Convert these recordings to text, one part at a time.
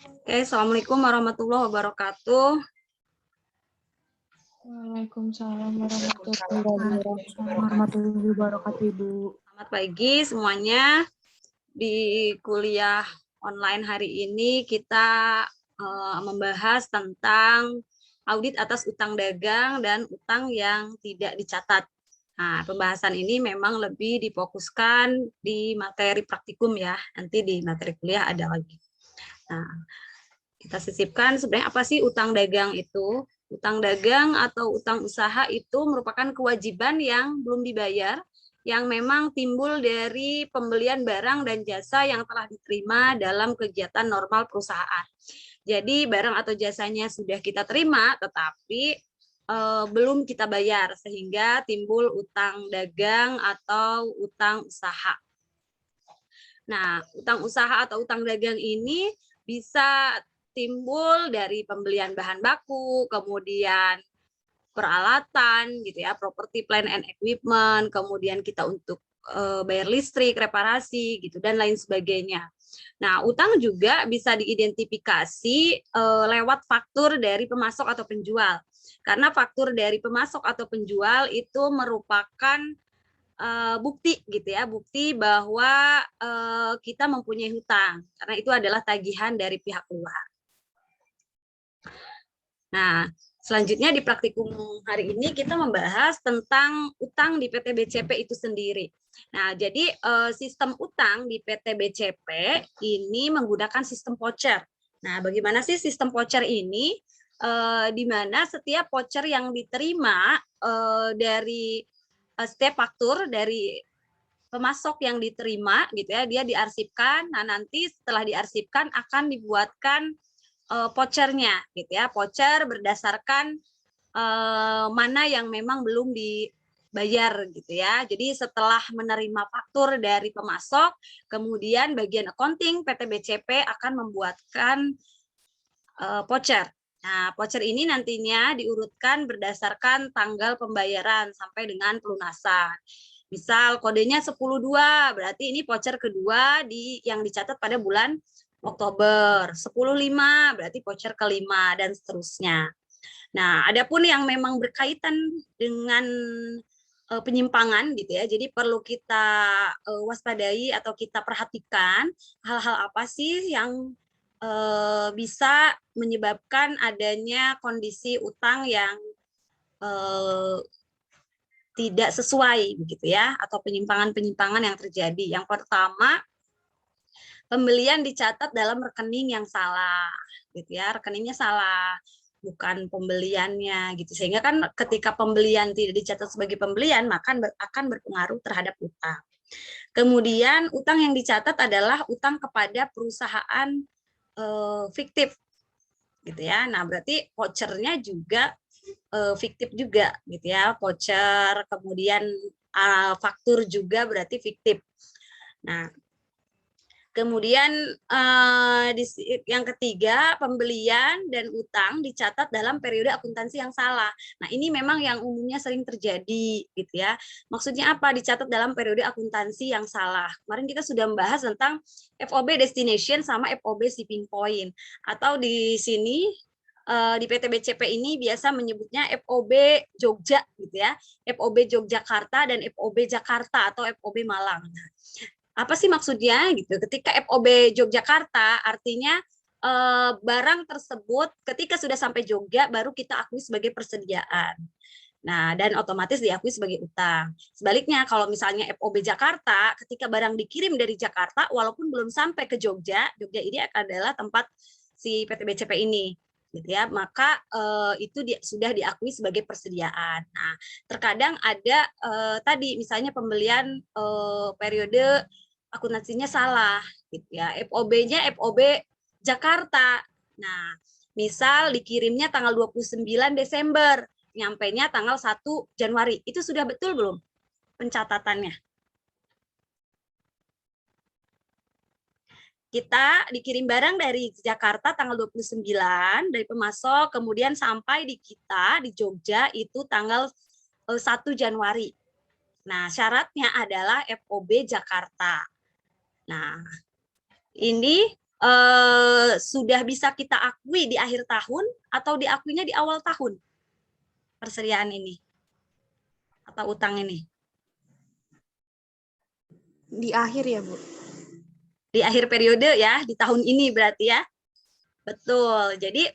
Oke, Assalamualaikum warahmatullahi wabarakatuh. Waalaikumsalam warahmatullahi wabarakatuh, Ibu. Selamat pagi semuanya. Di kuliah online hari ini kita membahas tentang audit atas utang dagang dan utang yang tidak dicatat. Nah, pembahasan ini memang lebih difokuskan di materi praktikum ya. Nanti di materi kuliah ada lagi. Nah, kita sisipkan sebenarnya apa sih utang dagang itu? Utang dagang atau utang usaha itu merupakan kewajiban yang belum dibayar yang memang timbul dari pembelian barang dan jasa yang telah diterima dalam kegiatan normal perusahaan. Jadi barang atau jasanya sudah kita terima tetapi belum kita bayar sehingga timbul utang dagang atau utang usaha. Nah, utang usaha atau utang dagang ini bisa timbul dari pembelian bahan baku, kemudian peralatan gitu ya, property plant and equipment, kemudian kita untuk bayar listrik, reparasi gitu dan lain sebagainya. Nah, utang juga bisa diidentifikasi lewat faktur dari pemasok atau penjual. Karena faktur dari pemasok atau penjual itu merupakan bukti gitu ya, bukti bahwa kita mempunyai hutang karena itu adalah tagihan dari pihak luar. Nah, selanjutnya di praktikum hari ini kita membahas tentang utang di PT BCP itu sendiri. Nah, jadi sistem utang di PT BCP ini menggunakan sistem voucher. Nah, bagaimana sih sistem voucher ini? Di mana setiap voucher yang diterima dari setiap faktur dari pemasok yang diterima gitu ya, dia diarsipkan. Nah, nanti setelah diarsipkan akan dibuatkan vouchernya gitu ya, voucher berdasarkan mana yang memang belum dibayar gitu ya. Jadi setelah menerima faktur dari pemasok, kemudian bagian accounting PT BCP akan membuatkan voucher. Nah, voucher ini nantinya diurutkan berdasarkan tanggal pembayaran sampai dengan pelunasan. Misal kodenya 10.2, berarti ini voucher kedua yang dicatat pada bulan Oktober. 10.5 berarti voucher kelima dan seterusnya. Nah, adapun yang memang berkaitan dengan penyimpangan gitu ya. Jadi perlu kita waspadai atau kita perhatikan hal-hal apa sih yang bisa menyebabkan adanya kondisi utang yang tidak sesuai begitu ya, atau penyimpangan-penyimpangan yang terjadi. Yang pertama, pembelian dicatat dalam rekening yang salah gitu ya, rekeningnya salah, bukan pembeliannya gitu. Sehingga kan ketika pembelian tidak dicatat sebagai pembelian, maka akan berpengaruh terhadap utang. Kemudian utang yang dicatat adalah utang kepada perusahaan fiktif gitu ya. Nah, berarti vouchernya juga fiktif juga gitu ya. Voucher kemudian faktur juga berarti fiktif. Nah, kemudian yang ketiga, pembelian dan utang dicatat dalam periode akuntansi yang salah. Nah, ini memang yang umumnya sering terjadi gitu ya. Maksudnya apa? Dicatat dalam periode akuntansi yang salah. Kemarin kita sudah membahas tentang FOB destination sama FOB shipping point. Atau di sini di PT BCP ini biasa menyebutnya FOB Jogja gitu ya. FOB Yogyakarta dan FOB Jakarta atau FOB Malang. Nah, apa sih maksudnya gitu? Ketika FOB Yogyakarta artinya barang tersebut ketika sudah sampai Jogja baru kita akui sebagai persediaan. Nah, dan otomatis diakui sebagai utang. Sebaliknya kalau misalnya FOB Jakarta ketika barang dikirim dari Jakarta walaupun belum sampai ke Jogja, Jogja ini adalah tempat si PT BCP ini gitu ya, maka itu sudah diakui sebagai persediaan. Nah, terkadang ada tadi misalnya pembelian periode akuntansinya salah gitu ya. FOB-nya FOB Jakarta. Nah, misal dikirimnya tanggal 29 Desember, nyampainya tanggal 1 Januari. Itu sudah betul belum pencatatannya? Kita dikirim barang dari Jakarta tanggal 29 dari pemasok, kemudian sampai di kita di Jogja itu tanggal 1 Januari. Nah, syaratnya adalah FOB Jakarta. Nah, ini sudah bisa kita akui di akhir tahun atau diakuinya di awal tahun persediaan ini atau utang ini? Di akhir ya, Bu? Di akhir periode ya, di tahun ini berarti ya. Betul. Jadi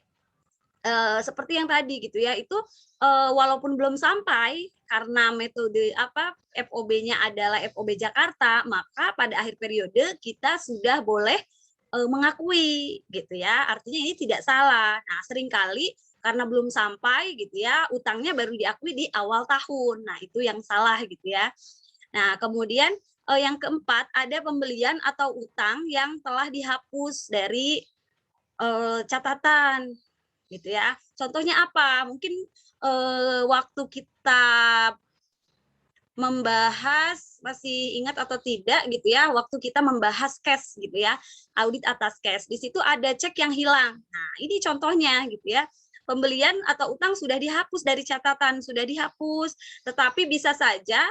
seperti yang tadi gitu ya, itu walaupun belum sampai karena metode FOB-nya adalah FOB Jakarta, maka pada akhir periode kita sudah boleh mengakui gitu ya. Artinya ini tidak salah. Nah, seringkali karena belum sampai gitu ya, utangnya baru diakui di awal tahun. Nah, itu yang salah gitu ya. Nah, kemudian yang keempat, ada pembelian atau utang yang telah dihapus dari catatan gitu ya. Contohnya apa? Mungkin waktu kita membahas, masih ingat atau tidak gitu ya, waktu kita membahas cash gitu ya, audit atas cash, di situ ada cek yang hilang. Nah, ini contohnya gitu ya. Pembelian atau utang sudah dihapus dari catatan, sudah dihapus, tetapi bisa saja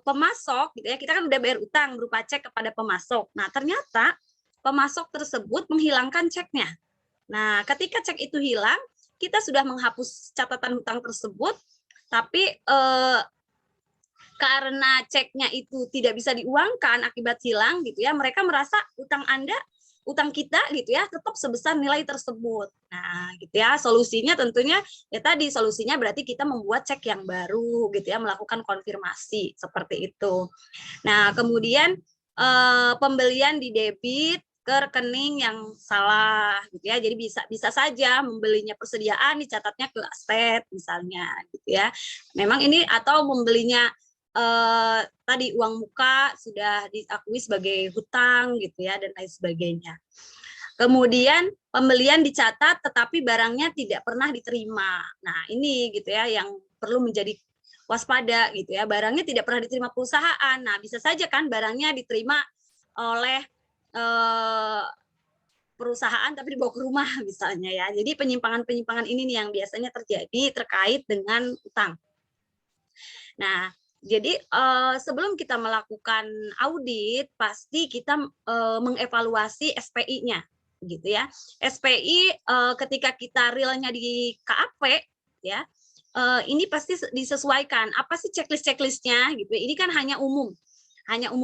pemasok gitu ya, kita kan udah bayar utang berupa cek kepada pemasok. Nah, ternyata pemasok tersebut menghilangkan ceknya. Nah, ketika cek itu hilang, kita sudah menghapus catatan hutang tersebut, tapi karena ceknya itu tidak bisa diuangkan akibat hilang gitu ya, mereka merasa utang kita gitu ya tetap sebesar nilai tersebut. Nah, gitu ya, solusinya tentunya ya tadi, solusinya berarti kita membuat cek yang baru gitu ya, melakukan konfirmasi seperti itu. Nah, kemudian pembelian di debit ke rekening yang salah gitu ya. Jadi bisa saja membelinya persediaan dicatatnya ke aset misalnya gitu ya. Memang ini atau membelinya tadi uang muka sudah diakui sebagai hutang gitu ya, dan lain sebagainya. Kemudian pembelian dicatat tetapi barangnya tidak pernah diterima. Nah, ini gitu ya yang perlu menjadi waspada gitu ya. Barangnya tidak pernah diterima perusahaan. Nah, bisa saja kan barangnya diterima oleh perusahaan tapi dibawa ke rumah misalnya ya. Jadi penyimpangan-penyimpangan ini nih yang biasanya terjadi terkait dengan utang. Nah, jadi sebelum kita melakukan audit, pasti kita mengevaluasi SPI-nya, gitu ya. SPI ketika kita realnya di KAP, ya, ini pasti disesuaikan. Apa sih checklist-checklistnya, gitu? Ini kan hanya umum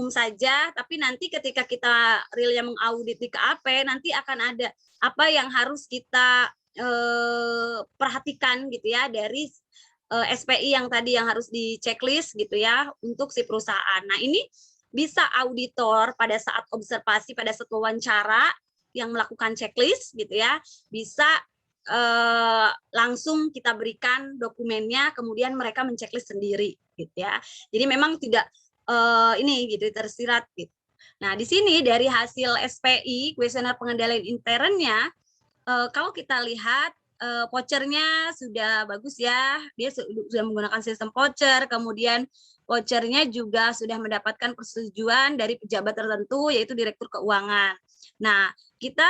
saja. Tapi nanti ketika kita realnya mengaudit di KAP, nanti akan ada apa yang harus kita perhatikan, gitu ya, dari SPI yang tadi yang harus di checklist gitu ya untuk si perusahaan. Nah, ini bisa auditor pada saat observasi, pada saat wawancara yang melakukan checklist gitu ya, bisa langsung kita berikan dokumennya, kemudian mereka menceklis sendiri gitu ya. Jadi memang tidak ini gitu tersirat gitu. Nah, di sini dari hasil SPI, kuesioner pengendalian internnya, kalau kita lihat vouchernya sudah bagus ya, dia sudah menggunakan sistem voucher, kemudian vouchernya juga sudah mendapatkan persetujuan dari pejabat tertentu, yaitu Direktur Keuangan. Nah, kita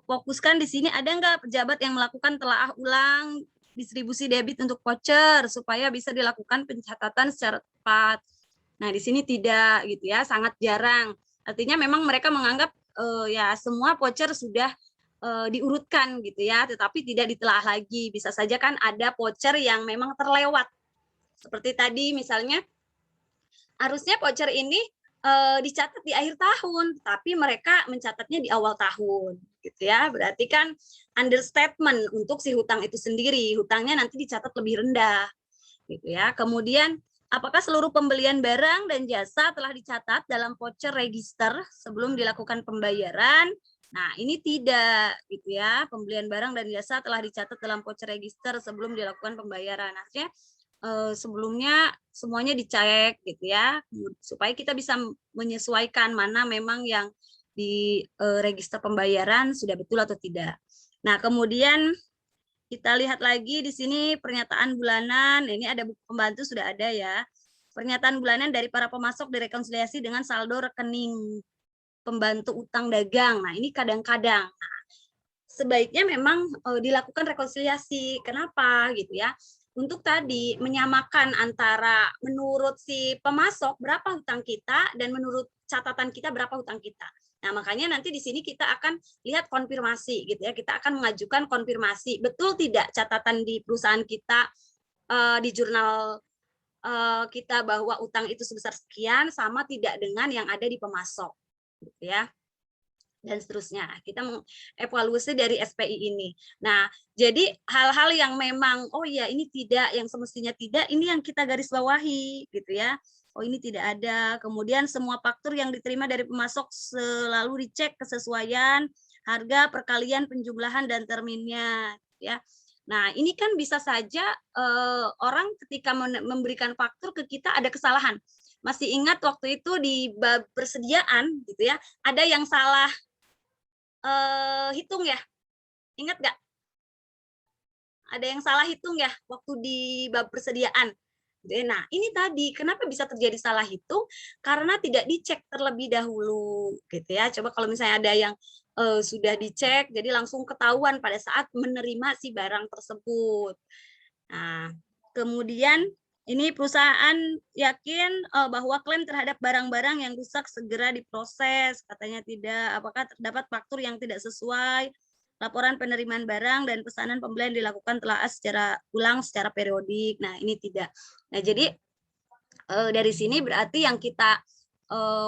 fokuskan di sini, ada nggak pejabat yang melakukan telaah ulang distribusi debit untuk voucher, supaya bisa dilakukan pencatatan secara tepat. Nah, di sini tidak gitu ya, sangat jarang. Artinya memang mereka menganggap ya semua voucher sudah diurutkan gitu ya, tetapi tidak ditelaah lagi. Bisa saja kan ada voucher yang memang terlewat. Seperti tadi misalnya, harusnya voucher ini dicatat di akhir tahun, tapi mereka mencatatnya di awal tahun, gitu ya. Berarti kan understatement untuk si hutang itu sendiri. Hutangnya nanti dicatat lebih rendah, gitu ya. Kemudian, apakah seluruh pembelian barang dan jasa telah dicatat dalam voucher register sebelum dilakukan pembayaran? Nah, ini tidak gitu ya. Pembelian barang dan jasa telah dicatat dalam voucher register sebelum dilakukan pembayaran. Artinya sebelumnya semuanya dicek gitu ya, supaya kita bisa menyesuaikan mana memang yang di register pembayaran sudah betul atau tidak. Nah, kemudian kita lihat lagi di sini pernyataan bulanan. Ini ada buku pembantu sudah ada ya. Pernyataan bulanan dari para pemasok direkonsiliasi dengan saldo rekening pembantu utang dagang. Nah, ini kadang-kadang sebaiknya memang dilakukan rekonsiliasi. Kenapa gitu ya? Untuk tadi menyamakan antara menurut si pemasok berapa hutang kita dan menurut catatan kita berapa hutang kita. Nah, makanya nanti di sini kita akan lihat konfirmasi gitu ya. Kita akan mengajukan konfirmasi. Betul tidak catatan di perusahaan kita di jurnal kita bahwa utang itu sebesar sekian sama tidak dengan yang ada di pemasok gitu ya. Dan seterusnya. Kita mengevaluasi dari SPI ini. Nah, jadi hal-hal yang memang oh ya ini tidak, yang semestinya tidak, ini yang kita garis bawahi gitu ya. Oh ini tidak ada. Kemudian semua faktur yang diterima dari pemasok selalu dicek kesesuaian harga, perkalian, penjumlahan dan terminnya ya. Nah, ini kan bisa saja orang ketika memberikan faktur ke kita ada kesalahan. Masih ingat waktu itu di bab persediaan gitu ya, ada yang salah hitung ya, ingat nggak? Ada yang salah hitung ya waktu di bab persediaan. Nah, ini tadi kenapa bisa terjadi salah hitung? Karena tidak dicek terlebih dahulu, gitu ya. Coba kalau misalnya ada yang sudah dicek, jadi langsung ketahuan pada saat menerima si barang tersebut. Nah, kemudian ini perusahaan yakin bahwa klaim terhadap barang-barang yang rusak segera diproses, katanya tidak. Apakah terdapat faktur yang tidak sesuai? Laporan penerimaan barang dan pesanan pembelian dilakukan telah secara ulang secara periodik. Nah, ini tidak. Nah, jadi dari sini berarti yang kita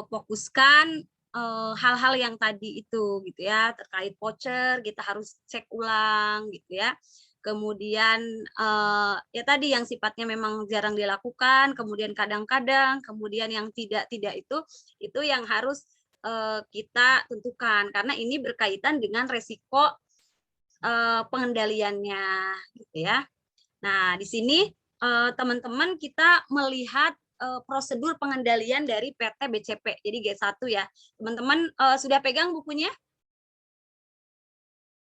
fokuskan hal-hal yang tadi itu gitu ya, terkait voucher kita harus cek ulang gitu ya. Kemudian ya tadi yang sifatnya memang jarang dilakukan, kemudian kadang-kadang, kemudian yang tidak itu yang harus kita tentukan karena ini berkaitan dengan resiko pengendaliannya gitu ya. Nah, di sini teman-teman kita melihat prosedur pengendalian dari PT BCP. Jadi G1 ya. Teman-teman sudah pegang bukunya?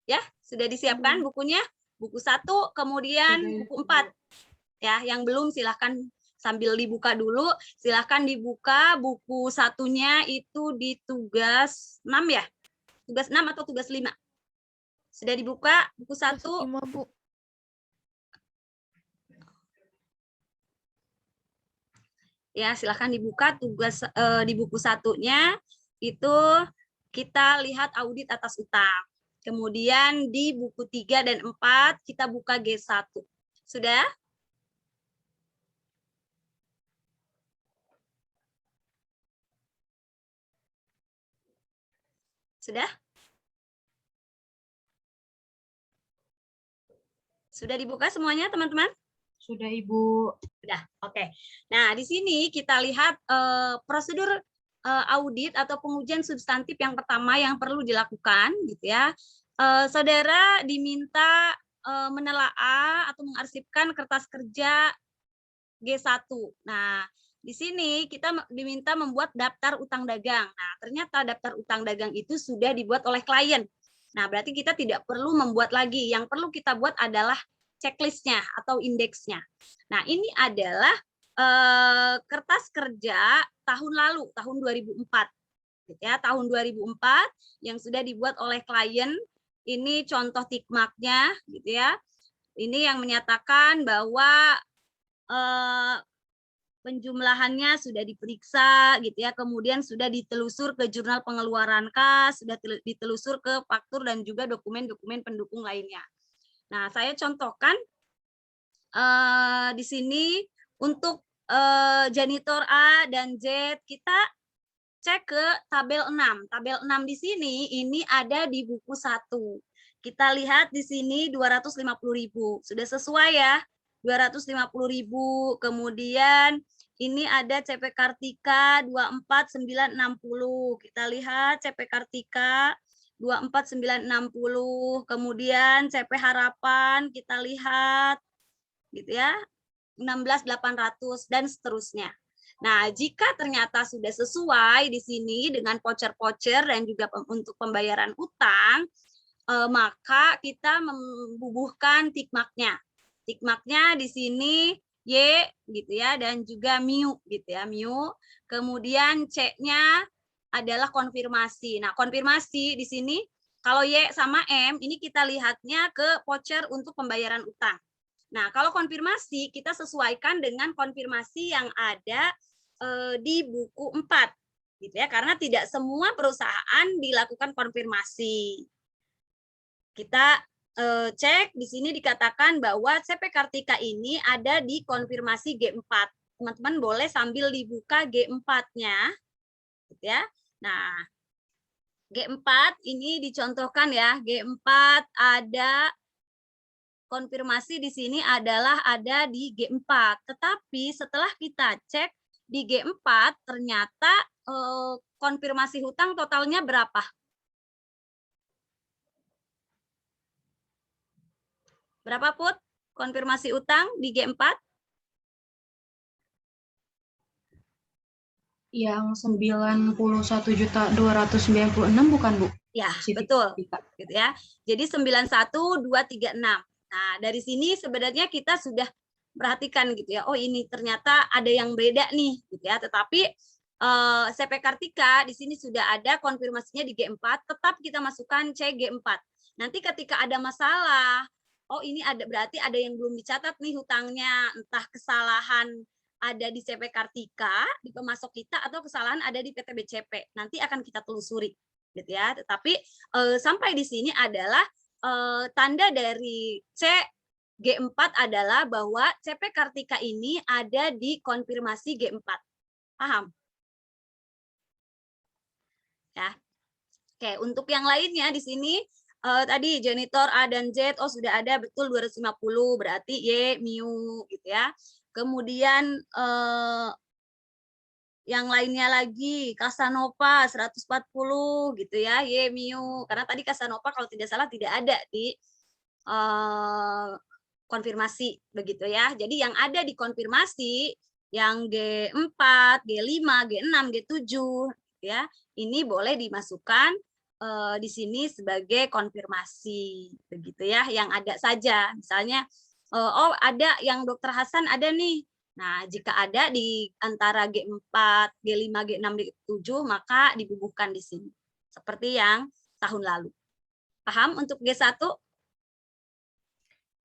Ya, sudah disiapkan bukunya? Buku 1, kemudian buku 4. Ya, yang belum silahkan sambil dibuka dulu. Silahkan dibuka buku satunya itu di tugas 6 ya? Tugas 6 atau tugas 5? Sudah dibuka buku 1? 5, Bu. Ya, silahkan dibuka tugas di buku satunya itu kita lihat audit atas utang. Kemudian di buku 3 dan 4 kita buka G1. Sudah? Sudah? Sudah dibuka semuanya, teman-teman? Sudah, Ibu. Sudah, oke. Nah, di sini kita lihat prosedur audit atau pengujian substantif yang pertama yang perlu dilakukan, gitu ya. Saudara diminta menelaah atau mengarsipkan kertas kerja G1. Nah, di sini kita diminta membuat daftar utang dagang. Nah, ternyata daftar utang dagang itu sudah dibuat oleh klien. Nah, berarti kita tidak perlu membuat lagi. Yang perlu kita buat adalah checklistnya atau indeksnya. Nah, ini adalah kertas kerja tahun lalu, tahun 2004. Gitu ya, tahun 2004 yang sudah dibuat oleh klien. Ini contoh tikmaknya, gitu ya. Ini yang menyatakan bahwa penjumlahannya sudah diperiksa gitu ya, kemudian sudah ditelusur ke jurnal pengeluaran kas, sudah ditelusur ke faktur dan juga dokumen-dokumen pendukung lainnya. Nah, saya contohkan di sini untuk janitor A dan Z kita cek ke tabel 6. Tabel 6 di sini ini ada di buku 1. Kita lihat di sini 250.000. Sudah sesuai ya? 250.000. Kemudian ini ada CP Kartika 24960. Kita lihat CP Kartika 24960. Kemudian CP Harapan kita lihat gitu ya. 16.800 dan seterusnya. Nah, jika ternyata sudah sesuai di sini dengan voucher-voucher dan juga untuk pembayaran utang, maka kita membubuhkan tikmaknya. Tikmaknya di sini Y gitu ya dan juga MIU gitu ya, MIU. Kemudian C-nya adalah konfirmasi. Nah, konfirmasi di sini kalau Y sama M ini kita lihatnya ke voucher untuk pembayaran utang. Nah, kalau konfirmasi kita sesuaikan dengan konfirmasi yang ada di buku 4. gitu ya, karena tidak semua perusahaan dilakukan konfirmasi. Kita cek di sini dikatakan bahwa CP Kartika ini ada di konfirmasi G4. Teman-teman boleh sambil dibuka G4-nya, gitu ya. Nah, G4 ini dicontohkan ya. G4 ada konfirmasi di sini adalah ada di G4. Tetapi setelah kita cek di G4 ternyata konfirmasi hutang totalnya berapa? Berapa, Put? Konfirmasi utang di G4? Yang 91.296 bukan, Bu? Ya, betul. Gitu ya. Jadi 91.236. Nah, dari sini sebenarnya kita sudah perhatikan gitu ya. Oh, ini ternyata ada yang beda nih gitu ya. Tetapi CP Kartika di sini sudah ada konfirmasinya di G4, tetap kita masukkan CG4. Nanti ketika ada masalah, oh ini ada berarti ada yang belum dicatat nih hutangnya, entah kesalahan ada di CP Kartika, di pemasok kita, atau kesalahan ada di PT BCP. Nanti akan kita telusuri, gitu ya. Tetapi sampai di sini adalah tanda dari CG4 adalah bahwa CP Kartika ini ada di konfirmasi G4. Paham? Ya. Oke, untuk yang lainnya di sini tadi janitor A dan Z, oh sudah ada betul 250, berarti Y, Miu, gitu ya. Kemudian yang lainnya lagi, Casanova 140 gitu ya, Y, Miu. Karena tadi Casanova kalau tidak salah tidak ada di konfirmasi, begitu ya. Jadi yang ada di konfirmasi, yang G4, G5, G6, G7, ya, ini boleh dimasukkan di sini sebagai konfirmasi, begitu ya, yang ada saja. Misalnya, oh ada yang Dokter Hasan ada nih. Nah, jika ada di antara G4, G5, G6, G7, maka dibubuhkan di sini. Seperti yang tahun lalu. Paham untuk G1?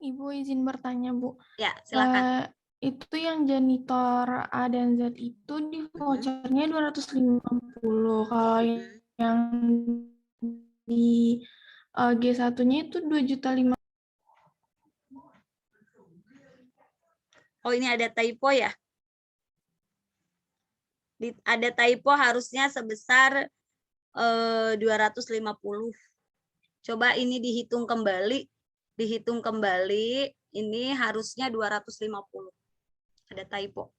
Ibu izin bertanya, Bu. Ya, silakan. Itu yang janitor A dan Z itu di vouchernya 250. Kalau yang di G1-nya itu 2.500.000. Oh, ini ada typo ya? Ada typo harusnya sebesar 250. Coba ini dihitung kembali. Dihitung kembali, ini harusnya 250. Ada typo.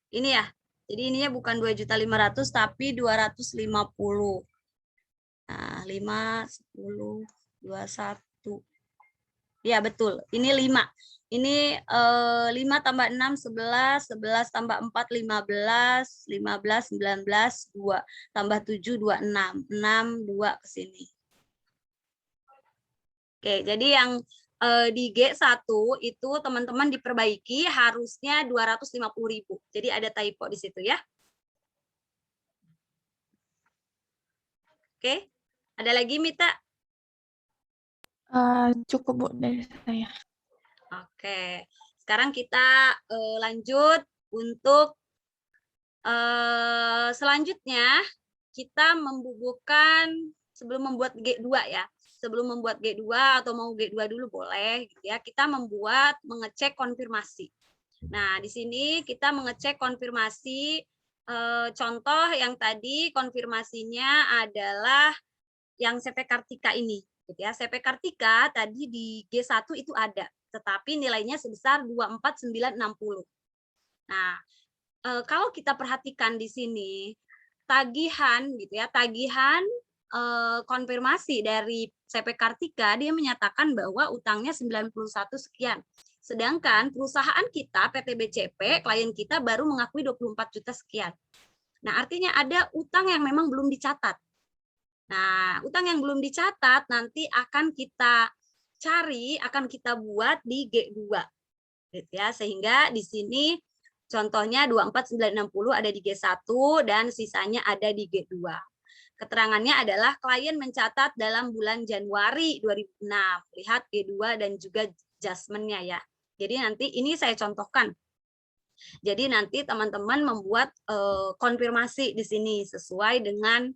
Ini ya. Jadi ininya bukan 2.500.000 tapi 250. Nah, 5, 10, 21. Ya, betul. Ini 5. Ini 5 tambah 6, 11, 11 tambah 4, 15, 15, 19, 2. Tambah 7, 26. 6, 2 ke sini. Oke, jadi yang di G1 itu teman-teman diperbaiki harusnya 250.000. Jadi ada typo di situ ya. Oke, ada lagi Mita? Cukup, Bu, dari saya. Oke, sekarang kita lanjut untuk selanjutnya kita membubuhkan sebelum membuat G2 ya. Sebelum membuat G2 atau mau G2 dulu boleh gitu ya. Kita mengecek konfirmasi. Nah, di sini kita mengecek konfirmasi contoh yang tadi konfirmasinya adalah yang CP Kartika ini gitu ya. CP Kartika tadi di G1 itu ada, tetapi nilainya sebesar 24960. Nah, kalau kita perhatikan di sini tagihan gitu ya, tagihan konfirmasi dari CP Kartika dia menyatakan bahwa utangnya 91 sekian. Sedangkan perusahaan kita PT BCP, klien kita baru mengakui 24 juta sekian. Nah, artinya ada utang yang memang belum dicatat. Nah, utang yang belum dicatat nanti akan kita cari, akan kita buat di G2. Gitu ya, sehingga di sini contohnya 24960 ada di G1 dan sisanya ada di G2. Keterangannya adalah klien mencatat dalam bulan Januari 2006. Lihat G2 dan juga adjustment-nya ya. Jadi nanti ini saya contohkan. Jadi nanti teman-teman membuat konfirmasi di sini sesuai dengan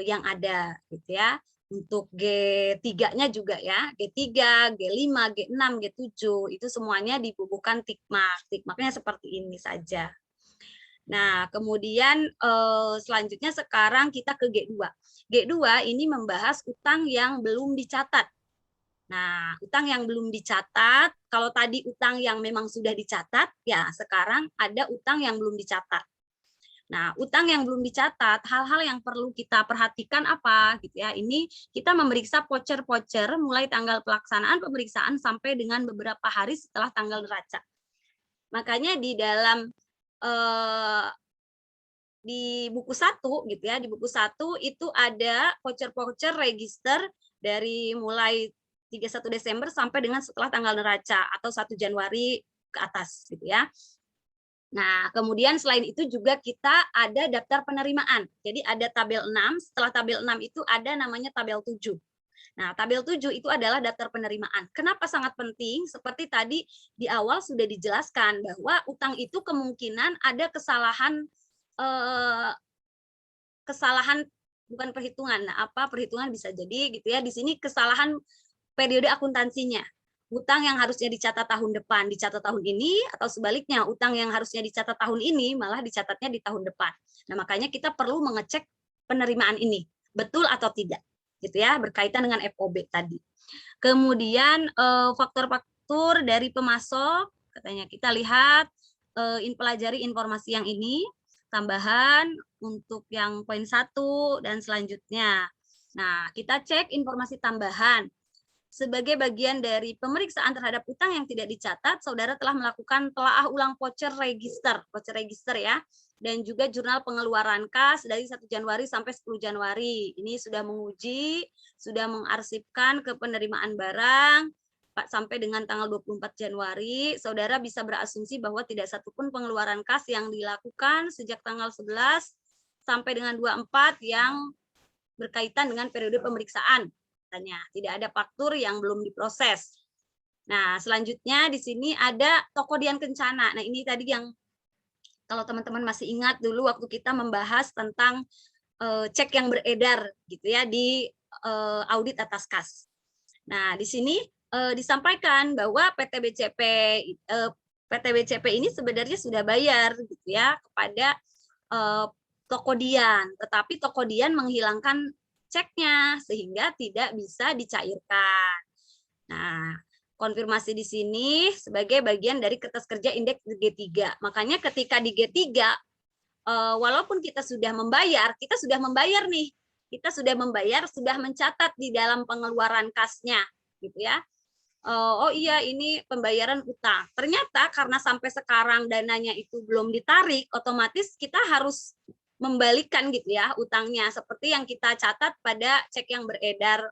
yang ada gitu ya. Untuk G3-nya juga ya, G3, G5, G6, G7 itu semuanya dibubuhkan tick mark. Tick mark-nya seperti ini saja. Nah, kemudian selanjutnya sekarang kita ke G2. G2 ini membahas utang yang belum dicatat. Nah, utang yang belum dicatat, kalau tadi utang yang memang sudah dicatat, ya sekarang ada utang yang belum dicatat. Nah, utang yang belum dicatat, hal-hal yang perlu kita perhatikan apa gitu ya. Ini kita memeriksa voucher-voucher mulai tanggal pelaksanaan pemeriksaan sampai dengan beberapa hari setelah tanggal neraca. Makanya di dalam di buku 1 gitu ya, di buku 1 itu ada voucher-voucher register dari mulai 31 Desember sampai dengan setelah tanggal neraca atau 1 Januari ke atas gitu ya. Nah, kemudian selain itu juga kita ada daftar penerimaan. Jadi ada tabel 6, setelah tabel 6 itu ada namanya tabel 7. Nah, tabel 7 itu adalah daftar penerimaan. Kenapa sangat penting? Seperti tadi di awal sudah dijelaskan bahwa utang itu kemungkinan ada kesalahan bukan perhitungan. Nah, apa perhitungan bisa jadi gitu ya. Di sini kesalahan periode akuntansinya. Utang yang harusnya dicatat tahun depan dicatat tahun ini, atau sebaliknya utang yang harusnya dicatat tahun ini malah dicatatnya di tahun depan. Nah, makanya kita perlu mengecek penerimaan ini betul atau tidak gitu ya, berkaitan dengan FOB tadi. Kemudian faktor-faktor dari pemasok katanya kita lihat pelajari informasi yang ini tambahan untuk yang poin 1 dan selanjutnya. Nah, kita cek informasi tambahan. Sebagai bagian dari pemeriksaan terhadap utang yang tidak dicatat, saudara telah melakukan telaah ulang voucher register ya, dan juga jurnal pengeluaran kas dari 1 Januari sampai 10 Januari. Ini sudah menguji, sudah mengarsipkan ke penerimaan barang, sampai dengan tanggal 24 Januari, saudara bisa berasumsi bahwa tidak satupun pengeluaran kas yang dilakukan sejak tanggal 11 sampai dengan 24 yang berkaitan dengan periode pemeriksaan. Tidak ada faktur yang belum diproses. Nah, selanjutnya di sini ada toko Dian Kencana. Nah, ini tadi yang kalau teman-teman masih ingat dulu waktu kita membahas tentang cek yang beredar gitu ya di audit atas kas. Nah, di sini disampaikan bahwa PT BCP ini sebenarnya sudah bayar gitu ya kepada toko Dian, tetapi toko Dian menghilangkan ceknya sehingga tidak bisa dicairkan. Nah, konfirmasi di sini sebagai bagian dari kertas kerja indeks G3. Makanya ketika di G3 walaupun kita sudah membayar nih. Kita sudah membayar, sudah mencatat di dalam pengeluaran kasnya gitu ya. Oh iya ini pembayaran utang. Ternyata karena sampai sekarang dananya itu belum ditarik, otomatis kita harus membalikan gitu ya utangnya seperti yang kita catat pada cek yang beredar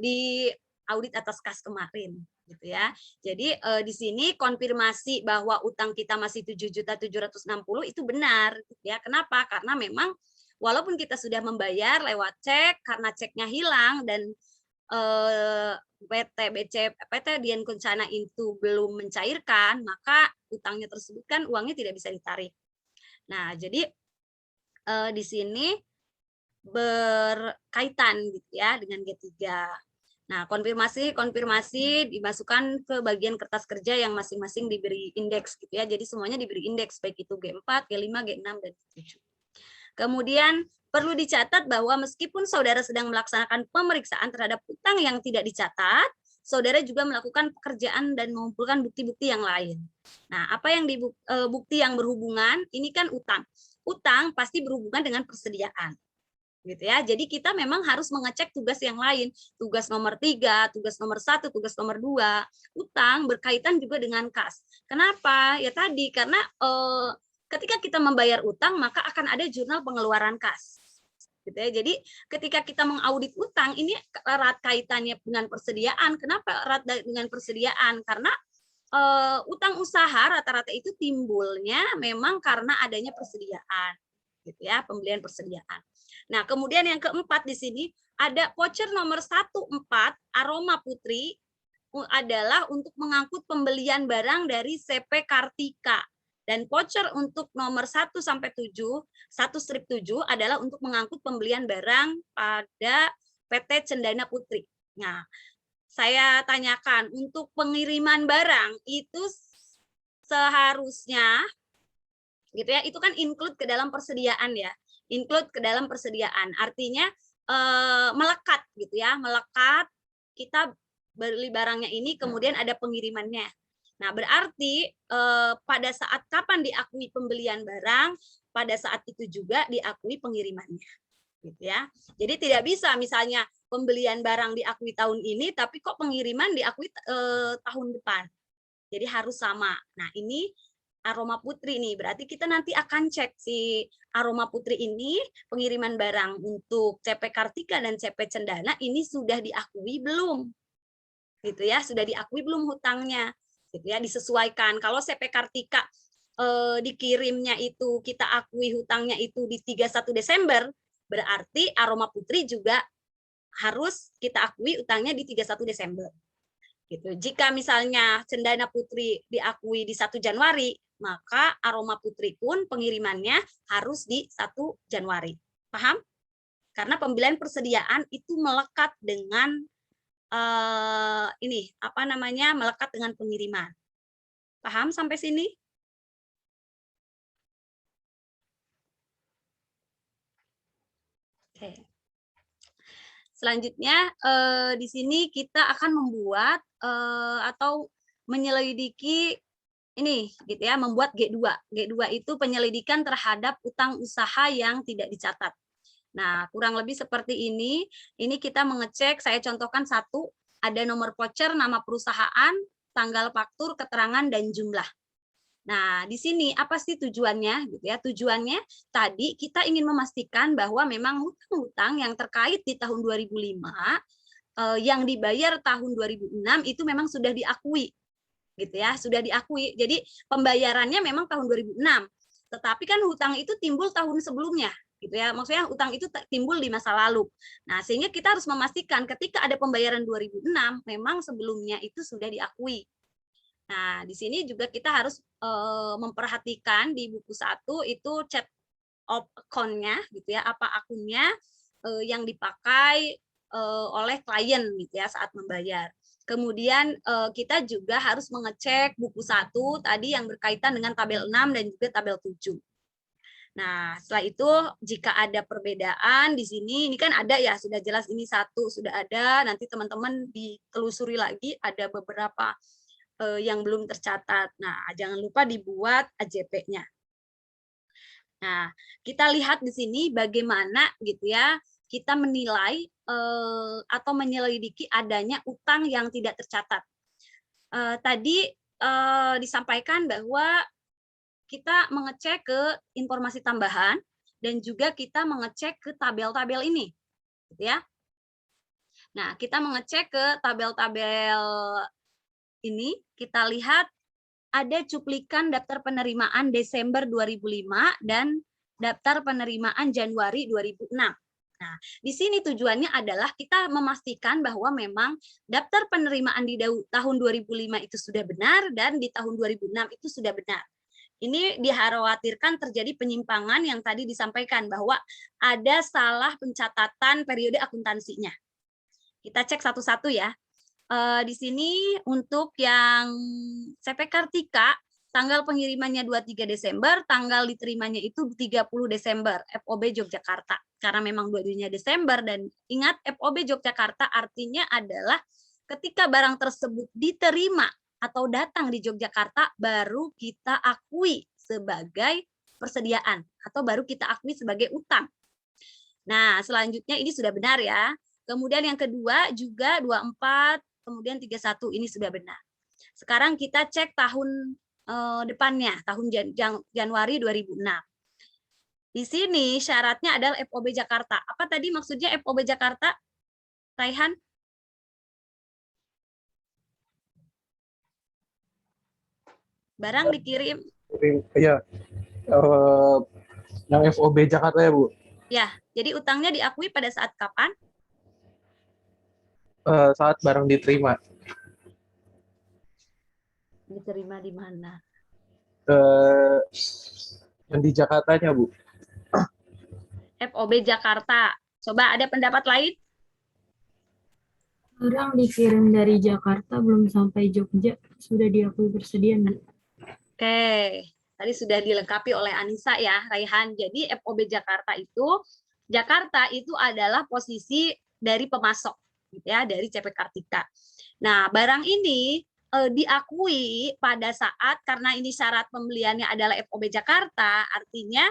di audit atas kas kemarin gitu ya. Jadi di sini konfirmasi bahwa utang kita masih 7.760 itu benar gitu ya. Kenapa? Karena memang walaupun kita sudah membayar lewat cek karena ceknya hilang dan PT Dian Kencana itu belum mencairkan, maka utangnya tersebut kan uangnya tidak bisa ditarik. Nah, jadi di sini berkaitan gitu ya dengan G3. Nah, konfirmasi dimasukkan ke bagian kertas kerja yang masing-masing diberi indeks gitu ya. Jadi semuanya diberi indeks baik itu G4, G5, G6 dan G7. Kemudian perlu dicatat bahwa meskipun saudara sedang melaksanakan pemeriksaan terhadap utang yang tidak dicatat, saudara juga melakukan pekerjaan dan mengumpulkan bukti-bukti yang lain. Nah, apa yang bukti yang berhubungan? Ini kan utang. Utang pasti berhubungan dengan persediaan. Gitu ya. Jadi kita memang harus mengecek tugas yang lain. Tugas nomor 3, tugas nomor 1, tugas nomor 2. Utang berkaitan juga dengan kas. Kenapa? Ya tadi, karena ketika kita membayar utang, maka akan ada jurnal pengeluaran kas. Gitu ya. Jadi ketika kita mengaudit utang, ini erat kaitannya dengan persediaan. Kenapa erat dengan persediaan? Karena utang usaha rata-rata itu timbulnya memang karena adanya persediaan, gitu ya, pembelian persediaan. Nah, kemudian yang keempat di sini ada voucher nomor 14 Aroma Putri. adalah untuk mengangkut pembelian barang dari CP Kartika. Dan voucher untuk nomor 1 sampai 7, 1/7 adalah untuk mengangkut pembelian barang pada PT Cendana Putri. Nah, saya tanyakan untuk pengiriman barang itu seharusnya gitu ya, itu kan include ke dalam persediaan ya. Include ke dalam persediaan. Artinya melekat gitu ya, melekat kita beli barangnya ini kemudian ada pengirimannya. Nah, berarti pada saat kapan diakui pembelian barang, pada saat itu juga diakui pengirimannya. Gitu ya. Jadi tidak bisa misalnya pembelian barang diakui tahun ini tapi kok pengiriman diakui tahun depan. Jadi harus sama. Nah, ini Aroma Putri nih. Berarti kita nanti akan cek si Aroma Putri ini pengiriman barang untuk CP Kartika dan CP Cendana ini sudah diakui belum? Gitu ya, sudah diakui belum hutangnya? Gitu ya, disesuaikan. Kalau CP Kartika dikirimnya itu kita akui hutangnya itu di 31 Desember, berarti Aroma Putri juga harus kita akui hutangnya di 31 Desember. Gitu. Jika misalnya Cendana Putri diakui di 1 Januari, maka Aroma Putri pun pengirimannya harus di 1 Januari. Paham? Karena pembelian persediaan itu melekat dengan melekat dengan pengiriman. Paham sampai sini? Oke. Selanjutnya di sini kita akan membuat atau menyelidiki ini gitu ya, membuat G2. G2 itu penyelidikan terhadap utang usaha yang tidak dicatat. Nah, kurang lebih seperti ini. Ini kita mengecek, saya contohkan satu, ada nomor voucher, nama perusahaan, tanggal faktur, keterangan, dan jumlah. Nah, di sini apa sih tujuannya? Gitu ya. Tujuannya tadi kita ingin memastikan bahwa memang hutang-hutang yang terkait di tahun 2005, yang dibayar tahun 2006 itu memang sudah diakui. Gitu ya, sudah diakui. Jadi pembayarannya memang tahun 2006. Tetapi kan hutang itu timbul tahun sebelumnya. Gitu ya, maksudnya utang itu timbul di masa lalu. Nah, sehingga kita harus memastikan ketika ada pembayaran 2006 memang sebelumnya itu sudah diakui. Nah, di sini juga kita harus memperhatikan di buku 1 itu chat of account-nya gitu ya, apa akunnya yang dipakai oleh klien gitu ya saat membayar. Kemudian kita juga harus mengecek buku 1 tadi yang berkaitan dengan tabel 6 dan juga tabel 7. Nah, setelah itu jika ada perbedaan di sini, ini kan ada ya, sudah jelas ini 1 sudah ada, nanti teman-teman ditelusuri lagi ada beberapa yang belum tercatat. Nah, jangan lupa dibuat AJP-nya. Nah, kita lihat di sini bagaimana gitu ya, kita menilai atau menyelidiki adanya utang yang tidak tercatat. Tadi disampaikan bahwa kita mengecek ke informasi tambahan dan juga kita mengecek ke tabel-tabel ini, gitu ya. Nah, kita mengecek ke tabel-tabel ini, kita lihat ada cuplikan daftar penerimaan Desember 2005 dan daftar penerimaan Januari 2006. Nah, di sini tujuannya adalah kita memastikan bahwa memang daftar penerimaan di tahun 2005 itu sudah benar dan di tahun 2006 itu sudah benar. Ini dikhawatirkan terjadi penyimpangan yang tadi disampaikan bahwa ada salah pencatatan periode akuntansinya. Kita cek satu-satu ya. Di sini untuk yang CP Kartika, tanggal pengirimannya 23 Desember, tanggal diterimanya itu 30 Desember, FOB Yogyakarta. Karena memang dua-duanya Desember, dan ingat FOB Yogyakarta artinya adalah ketika barang tersebut diterima atau datang di Yogyakarta, baru kita akui sebagai persediaan, atau baru kita akui sebagai utang. Nah, selanjutnya ini sudah benar ya. Kemudian yang kedua juga 24, kemudian 31 ini sudah benar. Sekarang kita cek tahun depannya, tahun Januari 2006. Di sini syaratnya adalah FOB Jakarta. Apa tadi maksudnya FOB Jakarta, Raihan? Barang dikirim. Ya, yang FOB Jakarta ya, Bu? Ya, jadi utangnya diakui pada saat kapan? Saat barang diterima. Diterima di mana? Eh, yang di Jakartanya, Bu. FOB Jakarta. Coba ada pendapat lain? Sekarang dikirim dari Jakarta belum sampai Jogja, sudah diakui persediaan, Bu. Oke, tadi sudah dilengkapi oleh Anissa ya, Raihan. Jadi FOB Jakarta itu adalah posisi dari pemasok, gitu ya, dari CP Kartika. Nah, barang ini diakui pada saat karena ini syarat pembeliannya adalah FOB Jakarta, artinya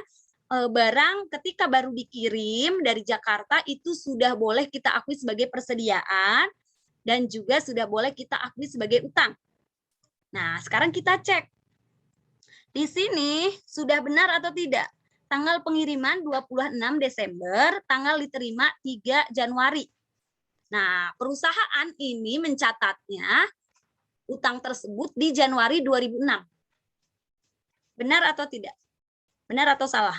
barang ketika baru dikirim dari Jakarta itu sudah boleh kita akui sebagai persediaan dan juga sudah boleh kita akui sebagai utang. Nah, sekarang kita cek di sini sudah benar atau tidak. Tanggal pengiriman 26 Desember, tanggal diterima 3 Januari. Nah, perusahaan ini mencatatnya utang tersebut di Januari 2006. Benar atau tidak? Benar atau salah?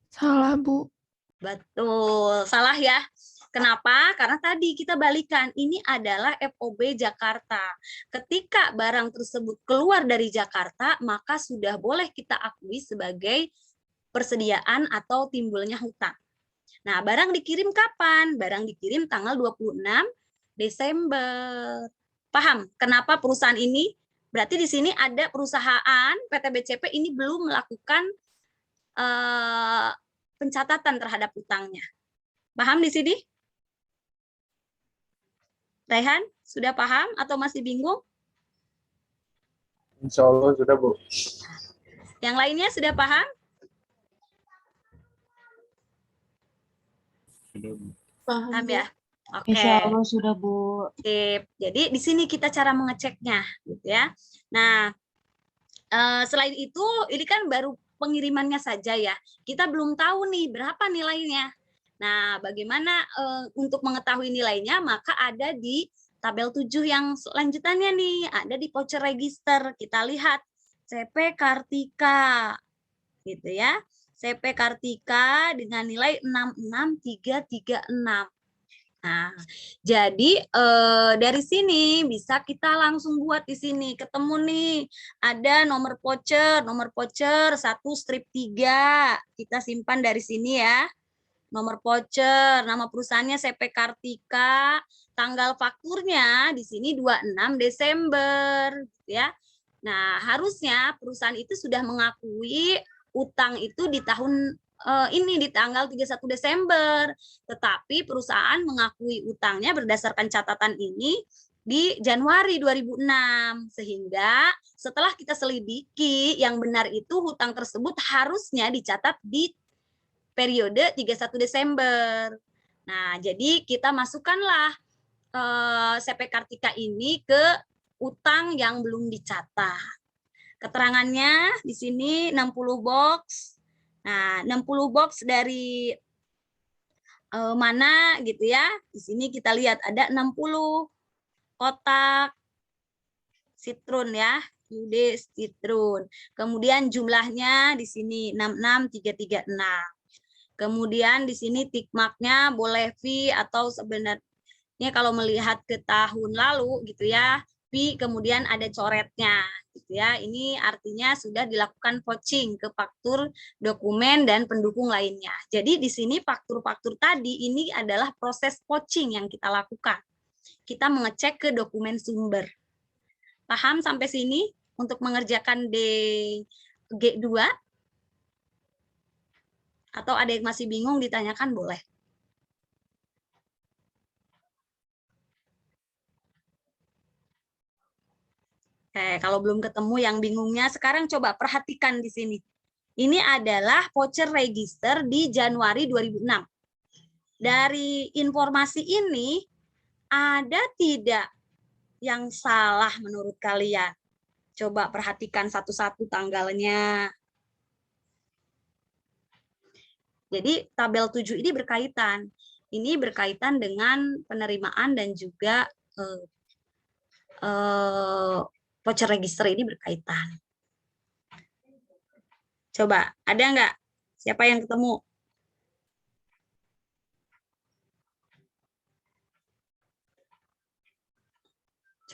Salah, Bu. Betul, salah ya. Kenapa? Karena tadi kita balikan, ini adalah FOB Jakarta. Ketika barang tersebut keluar dari Jakarta, maka sudah boleh kita akui sebagai persediaan atau timbulnya hutang. Nah, barang dikirim kapan? Barang dikirim tanggal 26 Desember. Paham kenapa perusahaan ini? Berarti di sini ada perusahaan PT BCP ini belum melakukan pencatatan terhadap utangnya. Paham di sini? Raihan, sudah paham atau masih bingung? Insya Allah sudah, Bu. Yang lainnya sudah paham? Paham ya? Oke. Insya Allah sudah, Bu. Sip. Jadi di sini kita cara mengeceknya, gitu ya. Nah, selain itu, ini kan baru pengirimannya saja ya. Kita belum tahu nih berapa nilainya. Nah, bagaimana untuk mengetahui nilainya? Maka ada di tabel 7 yang lanjutannya nih, ada di voucher register. Kita lihat CP Kartika, gitu ya. CP Kartika dengan nilai 66336. Nah, jadi dari sini bisa kita langsung buat di sini. Ketemu nih, ada nomor voucher 1/3. Kita simpan dari sini ya. Nomor voucher, nama perusahaannya CP Kartika, tanggal fakturnya di sini 26 Desember, ya. Nah, harusnya perusahaan itu sudah mengakui utang itu di tahun ini di tanggal 31 Desember. Tetapi perusahaan mengakui utangnya berdasarkan catatan ini di Januari 2006. Sehingga setelah kita selidiki yang benar itu hutang tersebut harusnya dicatat di periode 31 Desember. Nah, jadi kita masukkanlah CP Kartika ini ke utang yang belum dicatat. Keterangannya di sini 60 box. Nah, 60 box dari mana gitu ya. Di sini kita lihat ada 60 kotak Citroen ya, UD Citroen. Kemudian jumlahnya di sini 66336. Kemudian di sini tick mark-nya boleh V atau sebenarnya kalau melihat ke tahun lalu gitu ya, V kemudian ada coretnya gitu ya. Ini artinya sudah dilakukan vouching ke faktur, dokumen dan pendukung lainnya. Jadi di sini faktur-faktur tadi ini adalah proses vouching yang kita lakukan. Kita mengecek ke dokumen sumber. Paham sampai sini untuk mengerjakan DG2? Atau ada yang masih bingung ditanyakan boleh. Oke, kalau belum ketemu yang bingungnya, sekarang coba perhatikan di sini. Ini adalah voucher register di Januari 2006. Dari informasi ini, ada tidak yang salah menurut kalian? Coba perhatikan satu-satu tanggalnya. Jadi tabel 7 ini berkaitan. Ini berkaitan dengan penerimaan dan juga voucher register ini berkaitan. Coba, ada nggak? Siapa yang ketemu?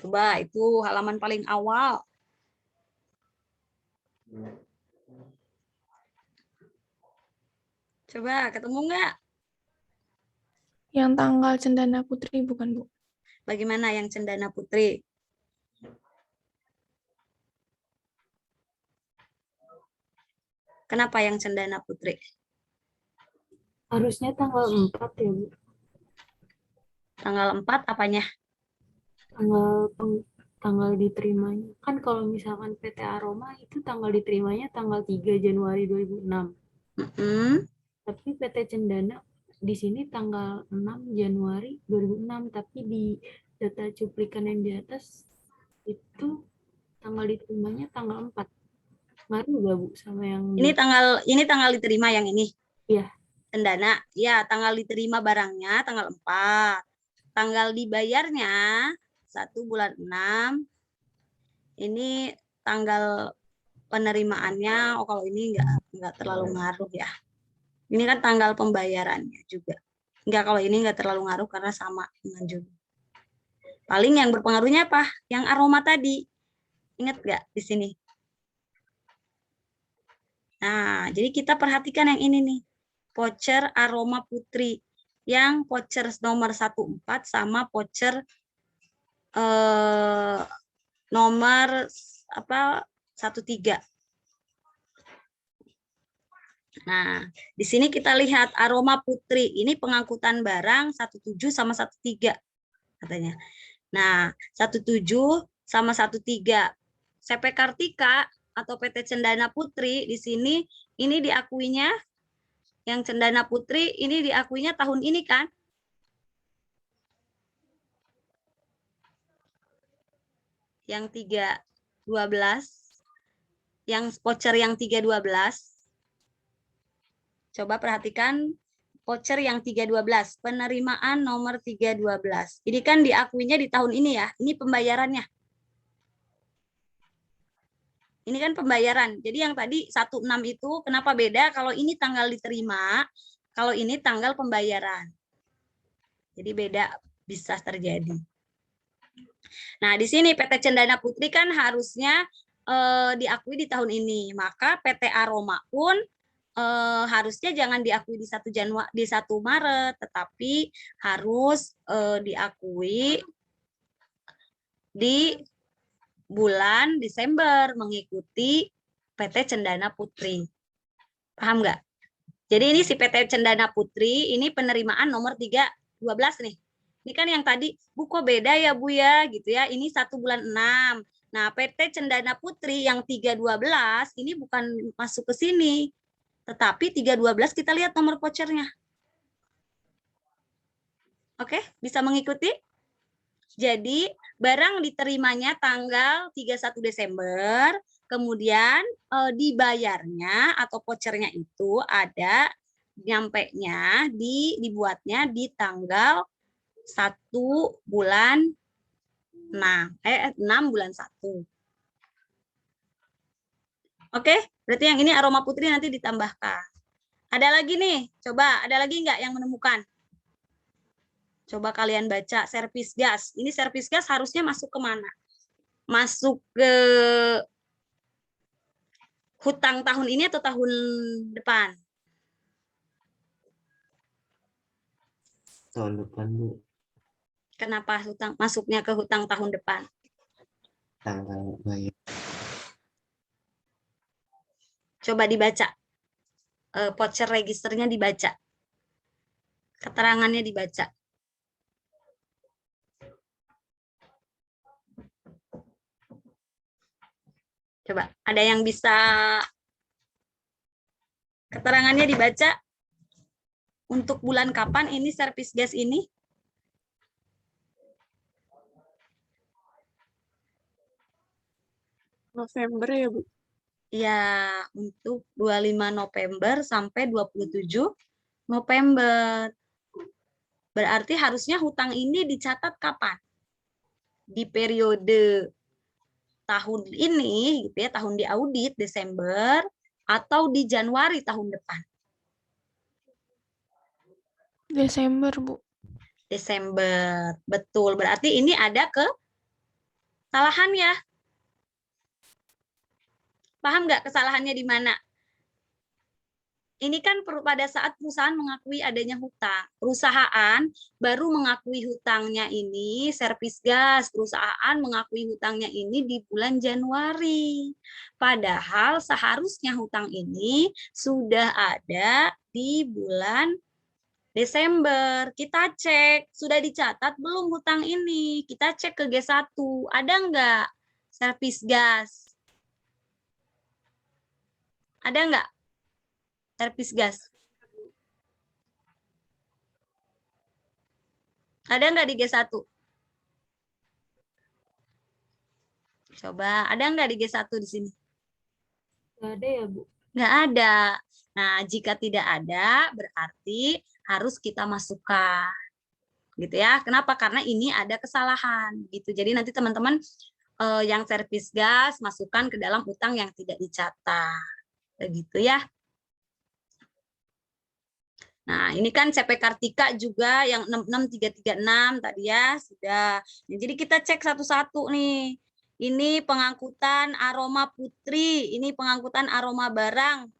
Coba itu halaman paling awal. Coba ketemu nggak? Yang tanggal Cendana Putri bukan, Bu? Bagaimana yang Cendana Putri? Kenapa yang Cendana Putri? Harusnya tanggal 4 ya, Bu. Tanggal 4 apanya? Tanggal diterimanya. Kan kalau misalkan PT Aroma itu tanggal diterimanya tanggal 3 Januari 2006. Mm-mm. Tapi PT Cendana di sini tanggal 6 Januari 2006, tapi di data cuplikan yang di atas itu tanggal diterimanya tanggal 4. Ngaruh nggak, Bu, sama yang Ini tanggal diterima yang ini. Iya. Cendana, ya tanggal diterima barangnya tanggal 4. Tanggal dibayarnya 1/6. Ini tanggal penerimaannya, kalau ini enggak terlalu ngaruh ya. Ini kan tanggal pembayarannya juga. Kalau ini enggak terlalu ngaruh karena sama dengan Juni. Paling yang berpengaruhnya apa? Yang aroma tadi. Ingat nggak di sini? Nah, jadi kita perhatikan yang ini nih. Voucher Aroma Putri. Yang voucher nomor 14 sama voucher nomor 13. Nah, di sini kita lihat Aroma Putri. Ini pengangkutan barang 17 sama 13 katanya. Nah, 17 sama 13. CP Kartika atau PT Cendana Putri di sini ini diakuinya yang Cendana Putri ini diakuinya tahun ini kan? Yang 3/12. Yang voucher yang 3/12. Coba perhatikan voucher yang 3/12, penerimaan nomor 3/12. Ini kan diakuinya di tahun ini ya, ini pembayarannya. Ini kan pembayaran. Jadi yang tadi 16 itu kenapa beda? Kalau ini tanggal diterima, kalau ini tanggal pembayaran. Jadi beda, bisa terjadi. Nah, di sini PT Cendana Putri kan harusnya diakui di tahun ini. Maka PT Aroma pun harusnya jangan diakui di 1 Januari, di 1 Maret, tetapi harus diakui di bulan Desember mengikuti PT Cendana Putri. Paham nggak? Jadi ini si PT Cendana Putri, ini penerimaan nomor 3/12 nih. Ini kan yang tadi, Bu kok beda ya Bu ya, gitu ya. Ini 1/6. Nah, PT Cendana Putri yang 3/12 ini bukan masuk ke sini. Tetapi 3/12 kita lihat nomor vouchernya. Oke, bisa mengikuti? Jadi barang diterimanya tanggal 31 Desember, kemudian dibayarnya atau vouchernya itu ada nyampenya dibuatnya di tanggal 1 bulan 6 bulan 1. Oke, berarti yang ini Aroma Putri nanti ditambahkan. Ada lagi nih, coba ada lagi nggak yang menemukan? Coba kalian baca servis gas. Ini servis gas harusnya masuk ke mana? Masuk ke hutang tahun ini atau tahun depan? Tahun depan, Bu. Kenapa masuknya ke hutang tahun depan? Tanggal bayar. Coba dibaca. Voucher registernya dibaca. Keterangannya dibaca. Coba, ada yang bisa keterangannya dibaca? Untuk bulan kapan ini servis gas ini? November ya, Bu? Ya, untuk 25 November sampai 27 November. Berarti harusnya hutang ini dicatat kapan? Di periode tahun ini, gitu ya, tahun diaudit Desember atau di Januari tahun depan? Desember, Bu. Desember, betul. Berarti ini ada Kesalahan ya? Paham nggak kesalahannya di mana? Ini kan pada saat perusahaan mengakui adanya hutang. Perusahaan baru mengakui hutangnya ini, servis gas, perusahaan mengakui hutangnya ini di bulan Januari. Padahal seharusnya hutang ini sudah ada di bulan Desember. Kita cek, sudah dicatat belum hutang ini? Kita cek ke G1, ada nggak servis gas? Ada nggak servis gas? Ada nggak di G1? Coba, ada nggak di G1 di sini? Nggak ada ya, Bu? Nggak ada. Nah, jika tidak ada, berarti harus kita masukkan. Gitu ya. Kenapa? Karena ini ada kesalahan. Gitu. Jadi nanti teman-teman yang servis gas masukkan ke dalam utang yang tidak dicatat. Begitu ya. Nah, ini kan CP Kartika juga yang 66336 tadi ya, sudah. Nah, jadi kita cek satu-satu nih. Ini pengangkutan aroma putri, ini pengangkutan aroma barang,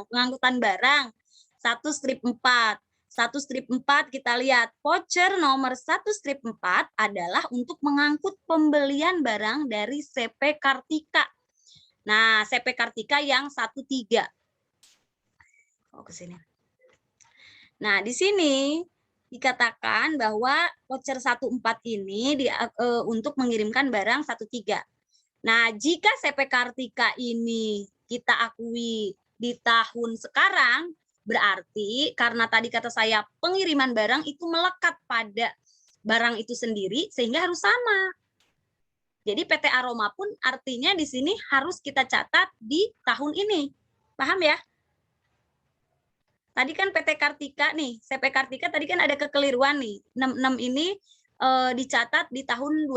pengangkutan barang. 1 strip 4. 1 strip 4 kita lihat, voucher nomor 1 strip 4 adalah untuk mengangkut pembelian barang dari CP Kartika. Nah, CP Kartika yang 13. Oh, ke sini. Nah, di sini dikatakan bahwa voucher 14 ini untuk mengirimkan barang 13. Nah, jika CP Kartika ini kita akui di tahun sekarang, berarti karena tadi kata saya pengiriman barang itu melekat pada barang itu sendiri sehingga harus sama. Jadi PT Aroma pun artinya di sini harus kita catat di tahun ini. Paham ya? Tadi kan PT Kartika nih, CP Kartika tadi kan ada kekeliruan nih. 66 ini dicatat di tahun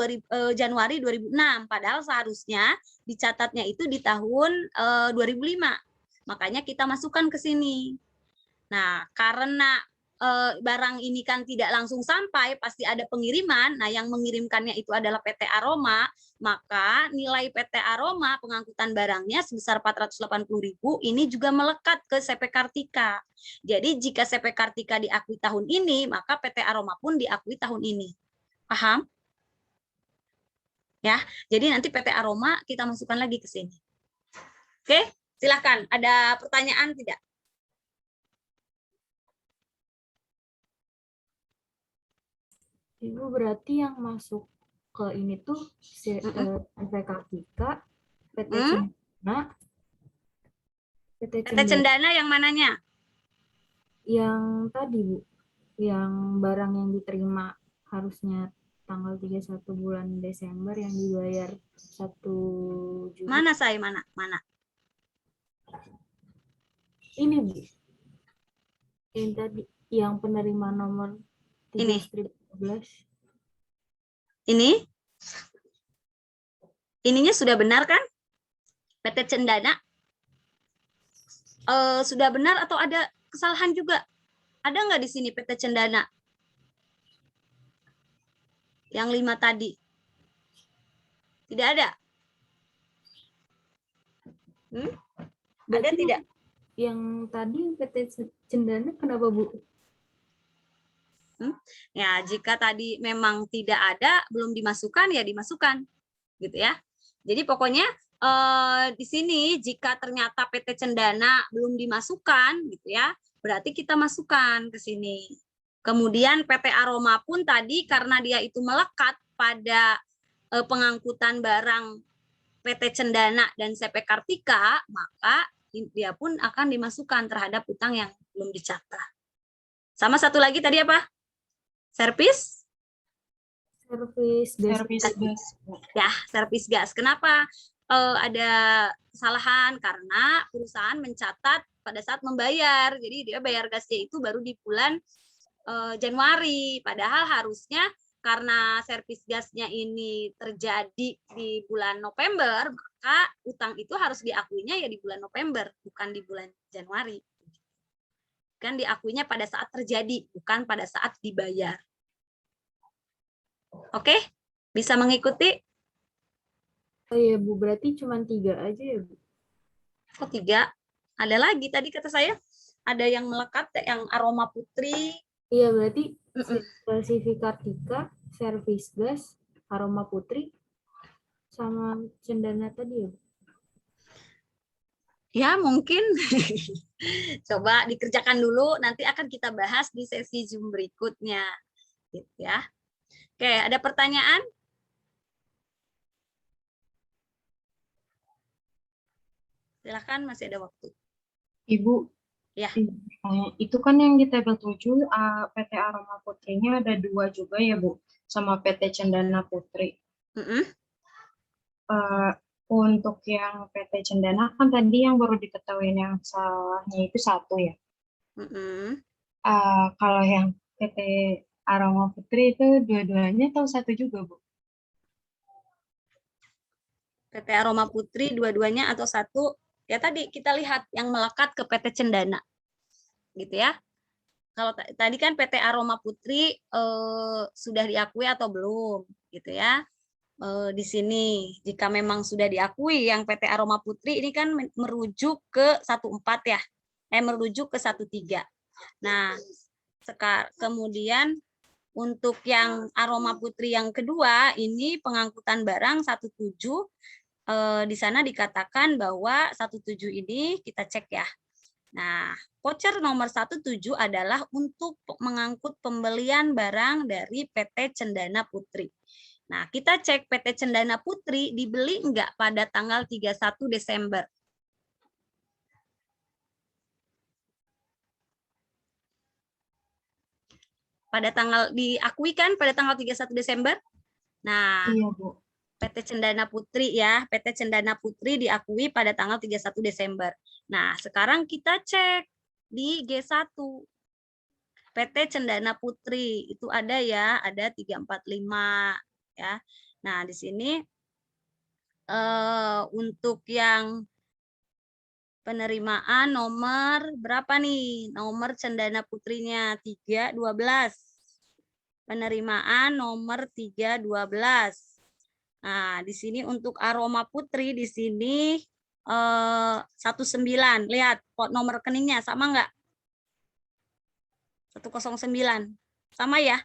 Januari 2006, padahal seharusnya dicatatnya itu di tahun 2005. Makanya kita masukkan ke sini. Nah, karena barang ini kan tidak langsung sampai, pasti ada pengiriman. Nah, yang mengirimkannya itu adalah PT Aroma, maka nilai PT Aroma pengangkutan barangnya sebesar 480.000 ini juga melekat ke CP Kartika. Jadi jika CP Kartika diakui tahun ini, maka PT Aroma pun diakui tahun ini. Paham? Ya, jadi nanti PT Aroma kita masukkan lagi ke sini. Oke, silakan. Ada pertanyaan tidak? Ibu berarti yang masuk ke ini tuh CP Kartika, PT Cendana, PT Cendana yang mananya? Yang tadi, Bu. Yang barang yang diterima harusnya tanggal 31 bulan Desember yang dibayar 1 Juli. Mana saya? Mana? Ini, Bu. Yang tadi, yang penerima nomor 3 ini. strip 12. Ini? Ininya sudah benar kan? PT Cendana? Sudah benar atau ada kesalahan juga? Ada nggak di sini PT Cendana? Yang 5 tadi? Tidak ada? Ada tidak? Yang tadi PT Cendana kenapa, Bu? Ya, jika tadi memang tidak ada, belum dimasukkan, ya dimasukkan. Gitu ya. Jadi pokoknya di sini jika ternyata PT Cendana belum dimasukkan, gitu ya, berarti kita masukkan ke sini. Kemudian PT Aroma pun tadi karena dia itu melekat pada pengangkutan barang PT Cendana dan CP Kartika, maka dia pun akan dimasukkan terhadap utang yang belum dicatat. Sama satu lagi tadi apa? Servis gas. Ya, servis gas. Kenapa ada kesalahan? Karena perusahaan mencatat pada saat membayar. Jadi dia bayar gasnya itu baru di bulan Januari. Padahal harusnya karena servis gasnya ini terjadi di bulan November, maka utang itu harus diakuinya ya di bulan November, bukan di bulan Januari. Kan diakuinya pada saat terjadi, bukan pada saat dibayar. Oke, bisa mengikuti? Oh iya Bu, berarti cuma 3 aja ya Bu? Kok 3? Ada lagi tadi kata saya. Ada yang melekat, yang aroma putri. Iya, berarti Mm-mm. CV Kartika, Service Gas, Aroma Putri, sama Cendana tadi ya Bu? Ya mungkin coba dikerjakan dulu, nanti akan kita bahas di sesi Zoom berikutnya. Gitu ya. Oke, ada pertanyaan? Silakan, masih ada waktu. Ibu, Ya. itu kan yang di tabel 7, PT Aroma Putrinya ada 2 juga ya, Bu, sama PT Cendana Putri. Mm-mm. Untuk yang PT Cendana kan tadi yang baru diketahui yang salahnya itu 1 ya. Mm-mm. Kalau yang PT Aroma Putri itu dua-duanya atau 1 juga, Bu? PT Aroma Putri dua-duanya atau 1? Ya tadi kita lihat yang melekat ke PT Cendana. Gitu ya. Kalau tadi kan PT Aroma Putri sudah diakui atau belum, gitu ya. Di sini jika memang sudah diakui yang PT Aroma Putri ini kan merujuk ke 14 ya. Merujuk ke 13. Nah, kemudian untuk yang Aroma Putri yang kedua ini pengangkutan barang 17, di sana dikatakan bahwa 17 ini kita cek ya. Nah, voucher nomor 17 adalah untuk mengangkut pembelian barang dari PT Cendana Putri. Nah, kita cek PT Cendana Putri dibeli enggak pada tanggal 31 Desember. Pada tanggal diakui kan pada tanggal 31 Desember? Nah, Iya, Bu. PT Cendana Putri ya, PT Cendana Putri diakui pada tanggal 31 Desember. Nah, sekarang kita cek di G1. PT Cendana Putri itu ada ya, ada 345 ya. Nah, di sini untuk yang penerimaan nomor berapa nih? Nomor Cendana Putrinya 312. Penerimaan nomor 312. Nah, di sini untuk Aroma Putri di sini 19. Lihat nomor rekeningnya sama enggak? 109. Sama ya?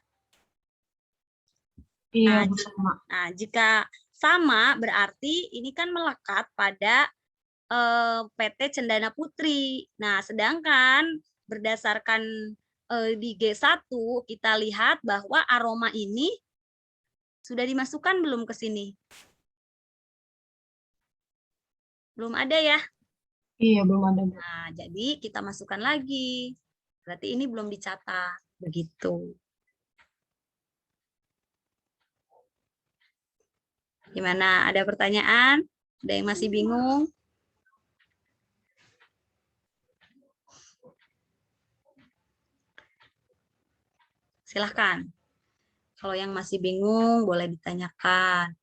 Iya, Bu, sama. Nah, jika sama berarti ini kan melekat pada PT Cendana Putri. Nah, sedangkan berdasarkan di G1 kita lihat bahwa aroma ini sudah dimasukkan belum ke sini? Belum ada ya? Iya, belum ada, Bu. Nah, jadi kita masukkan lagi. Berarti ini belum dicatat. Begitu. Gimana? Ada pertanyaan? Ada yang masih bingung? Silahkan. Kalau yang masih bingung, boleh ditanyakan.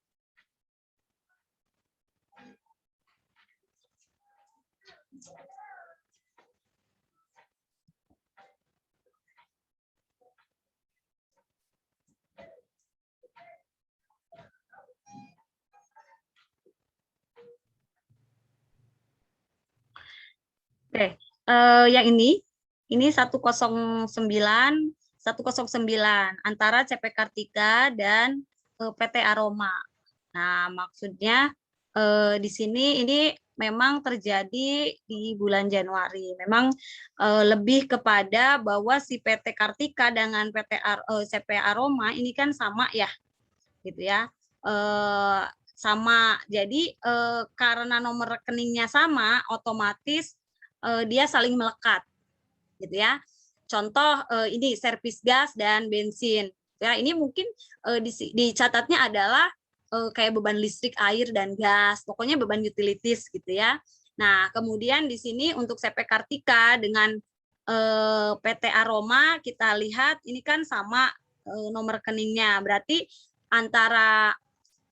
Oke, yang ini 109 antara CP Kartika dan PT Aroma. Nah, maksudnya di sini ini memang terjadi di bulan Januari. Memang lebih kepada bahwa si PT Kartika dengan CP Aroma ini kan sama ya, gitu ya. Sama. Jadi karena nomor rekeningnya sama, otomatis dia saling melekat, gitu ya. Contoh ini servis gas dan bensin. Ya, ini mungkin dicatatnya adalah kayak beban listrik, air dan gas. Pokoknya beban utilities gitu ya. Nah, kemudian di sini untuk CP Kartika dengan PT Aroma kita lihat ini kan sama nomor rekeningnya. Berarti antara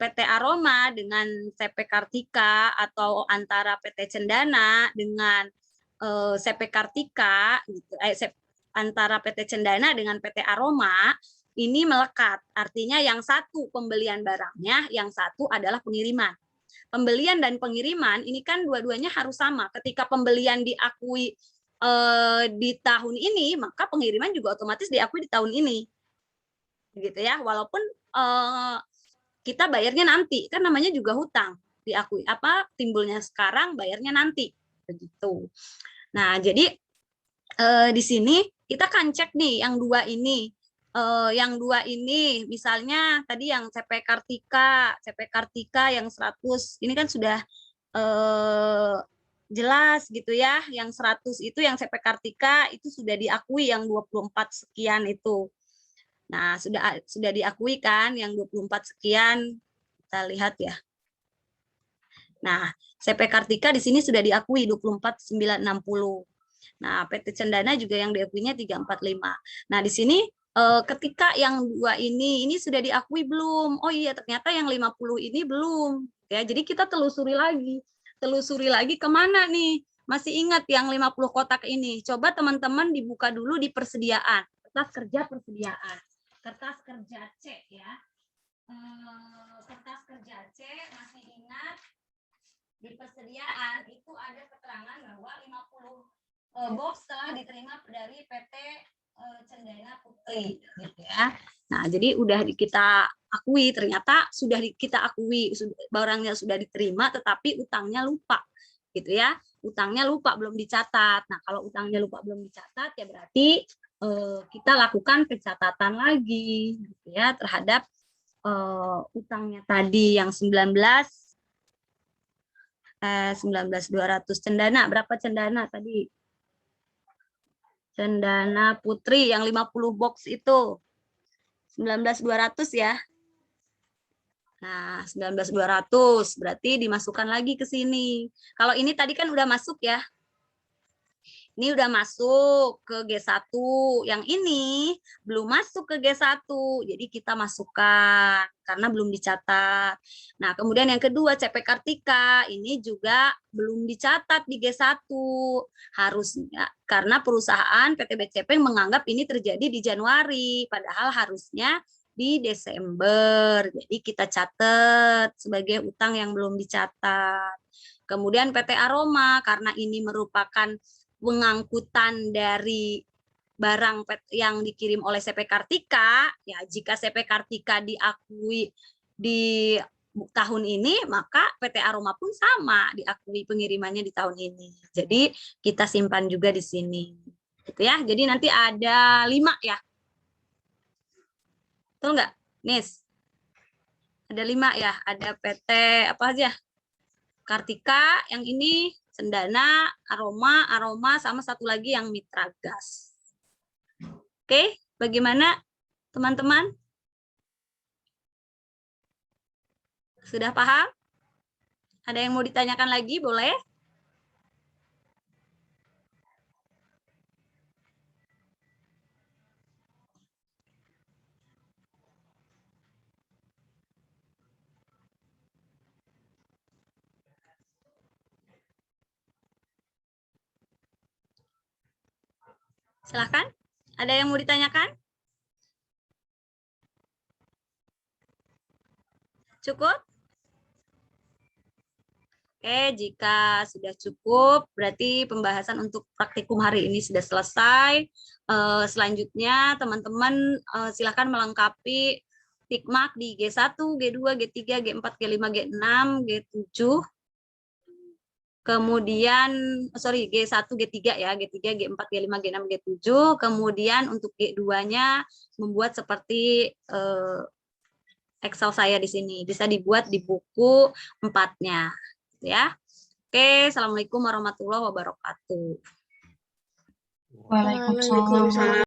PT Aroma dengan CP Kartika atau antara PT Cendana dengan CP Kartika gitu, antara PT Cendana dengan PT Aroma ini melekat. Artinya yang satu pembelian barangnya, yang satu adalah pengiriman. pembelian dan pengiriman ini kan dua-duanya harus sama. Ketika pembelian diakui di tahun ini, maka pengiriman juga otomatis diakui di tahun ini, gitu ya. Walaupun kita bayarnya nanti, kan namanya juga hutang, diakui apa timbulnya sekarang, bayarnya nanti, begitu. Nah, jadi di sini kita kan cek nih yang dua ini. Yang dua ini misalnya tadi yang CP Kartika yang 100 ini kan sudah jelas gitu ya, yang 100 itu yang CP Kartika itu sudah diakui yang 24 sekian itu. Nah, sudah diakui kan yang 24 sekian, kita lihat ya. Nah, CP Kartika di sini sudah diakui 24.960. Nah, PT Cendana juga yang diakuinya 345. Nah, di sini ketika yang dua ini sudah diakui belum? Oh iya, ternyata yang 50 ini belum. Ya, jadi kita telusuri lagi kemana nih? Masih ingat yang 50 kotak ini? Coba teman-teman dibuka dulu di persediaan. Kertas kerja persediaan. Kertas kerja C ya. Kertas kerja C masih ingat di persediaan itu ada keterangan bahwa 50 box telah diterima dari PT Cendana Putri gitu ya. Nah, jadi udah kita akui, ternyata sudah kita akui barangnya sudah diterima tetapi utangnya lupa gitu ya. Utangnya lupa belum dicatat. Nah, kalau utangnya lupa belum dicatat ya berarti kita lakukan pencatatan lagi gitu ya terhadap utangnya tadi yang 19.200 Cendana. Berapa Cendana tadi? Cendana Putri yang 50 box itu 19.200 ya. Nah, 19.200 berarti dimasukkan lagi ke sini. Kalau ini tadi kan udah masuk ya. Ini udah masuk ke G1. Yang ini belum masuk ke G1. Jadi kita masukkan karena belum dicatat. Nah, kemudian yang kedua CP Kartika ini juga belum dicatat di G1. Harusnya karena perusahaan PT BCP menganggap ini terjadi di Januari, padahal harusnya di Desember. Jadi kita catat sebagai utang yang belum dicatat. Kemudian PT Aroma karena ini merupakan pengangkutan dari barang yang dikirim oleh CP Kartika, ya jika CP Kartika diakui di tahun ini, maka PT Aroma pun sama diakui pengirimannya di tahun ini. Jadi kita simpan juga di sini, gitu ya. Jadi nanti ada 5 ya, betul nggak, Nis? Ada 5 ya, ada PT apa aja? Kartika, yang ini Cendana, Aroma, sama satu lagi yang Mitra Gas. Oke, bagaimana teman-teman? Sudah paham? Ada yang mau ditanyakan lagi, boleh? Silahkan. Ada yang mau ditanyakan? Cukup? Oke, jika sudah cukup, berarti pembahasan untuk praktikum hari ini sudah selesai. Selanjutnya, teman-teman silakan melengkapi tikmak di G1, G2, G3, G4, G5, G6, G7. Kemudian, G1, G3 ya, G3, G4, G5, G6, G7. Kemudian untuk G2-nya membuat seperti Excel saya di sini. Bisa dibuat di buku 4-nya. Ya. Oke, assalamualaikum warahmatullahi wabarakatuh. Waalaikumsalam.